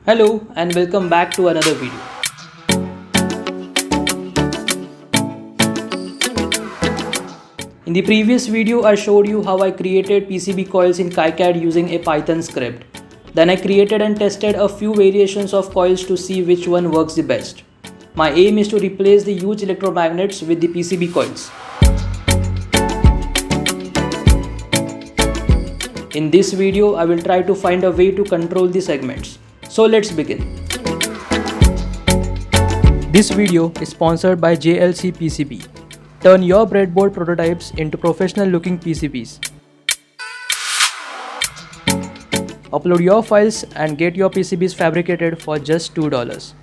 Hello and welcome back to another video. In the previous video I showed you how I created PCB coils in KiCad using a Python script. Then I created and tested a few variations of coils to see which one works the best. My aim is to replace the huge electromagnets with the PCB coils. In this video I will try to find a way to control the segments. So let's begin. This video is sponsored by JLC PCB. Turn your breadboard prototypes into professional looking PCBs. Upload your files and get your PCBs fabricated for just $2.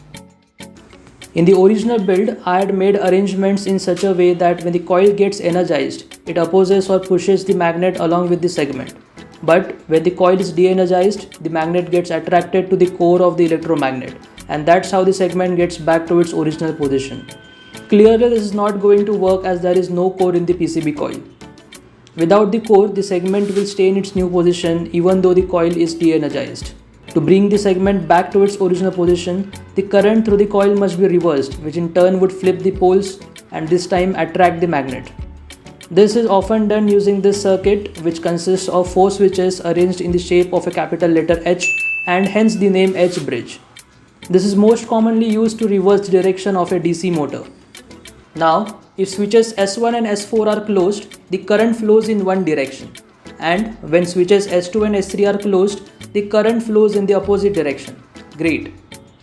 In the original build, I had made arrangements in such a way that when the coil gets energized, it opposes or pushes the magnet along with the segment. But when the coil is de-energized, the magnet gets attracted to the core of the electromagnet, and that's how the segment gets back to its original position. Clearly this is not going to work as there is no core in the PCB coil. Without the core, the segment will stay in its new position even though the coil is de-energized. To bring the segment back to its original position, the current through the coil must be reversed, which in turn would flip the poles and this time attract the magnet. This is often done using this circuit, which consists of 4 switches arranged in the shape of a capital letter H and hence the name H bridge. This is most commonly used to reverse the direction of a DC motor. Now, if switches S1 and S4 are closed, the current flows in one direction, and when switches S2 and S3 are closed, the current flows in the opposite direction. Great.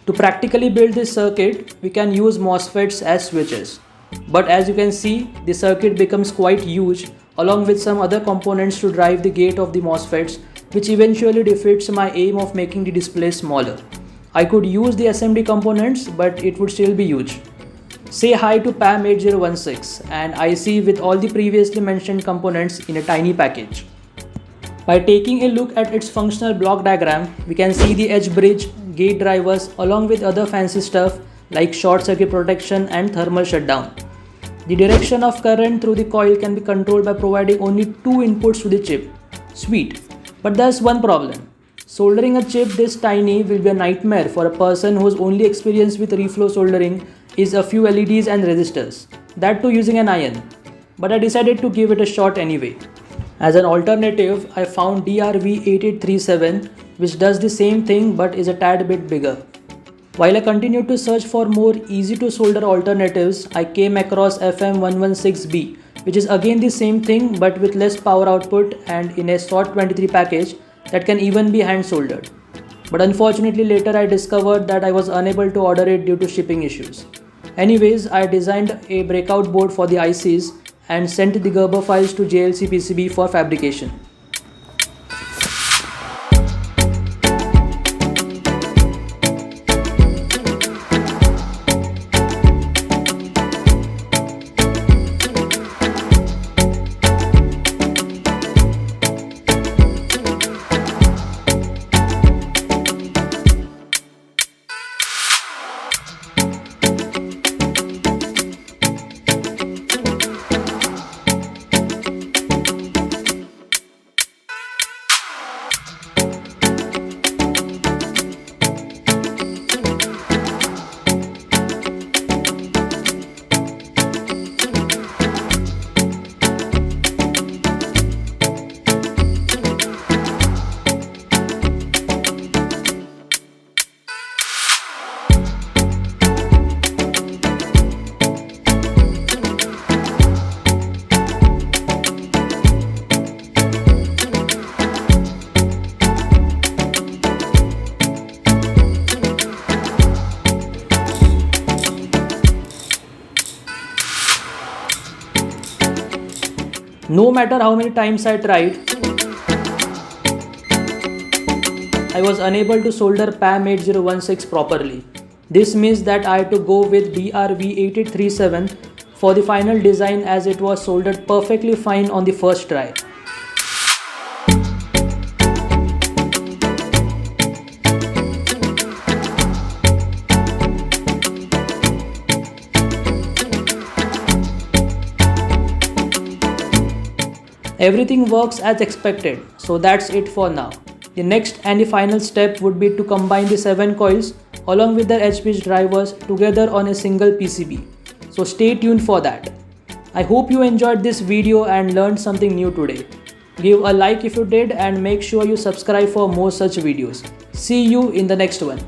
To practically build this circuit, we can use MOSFETs as switches. But as you can see, the circuit becomes quite huge along with some other components to drive the gate of the MOSFETs, which eventually defeats my aim of making the display smaller. I could use the SMD components, but it would still be huge. Say hi to PAM8016 and IC with all the previously mentioned components in a tiny package. By taking a look at its functional block diagram, we can see the H bridge, gate drivers along with other fancy stuff like short circuit protection and thermal shutdown. The direction of current through the coil can be controlled by providing only 2 inputs to the chip. Sweet. But there's one problem. Soldering a chip this tiny will be a nightmare for a person who's only experienced with reflow soldering is a few LEDs and resistors, that too using an iron. But I decided to give it a shot anyway. As an alternative, I found DRV8837, which does the same thing but is a tad bit bigger. While I continued to search for more easy to solder alternatives, I came across FM116B, which is again the same thing but with less power output and in a SOT23 package that can even be hand soldered. But unfortunately later I discovered that I was unable to order it due to shipping issues. Anyways, I designed a breakout board for the ICs and sent the Gerber files to JLC PCB for fabrication. No matter how many times I tried, I was unable to solder PAM8016 properly. This means that I had to go with DRV8837 for the final design as it was soldered perfectly fine on the first try. Everything works as expected, so that's it for now. The next and the final step would be to combine the 7 coils along with their H-bridge drivers together on a single PCB. So stay tuned for that. I hope you enjoyed this video and learned something new today. Give a like if you did and make sure you subscribe for more such videos. See you in the next one.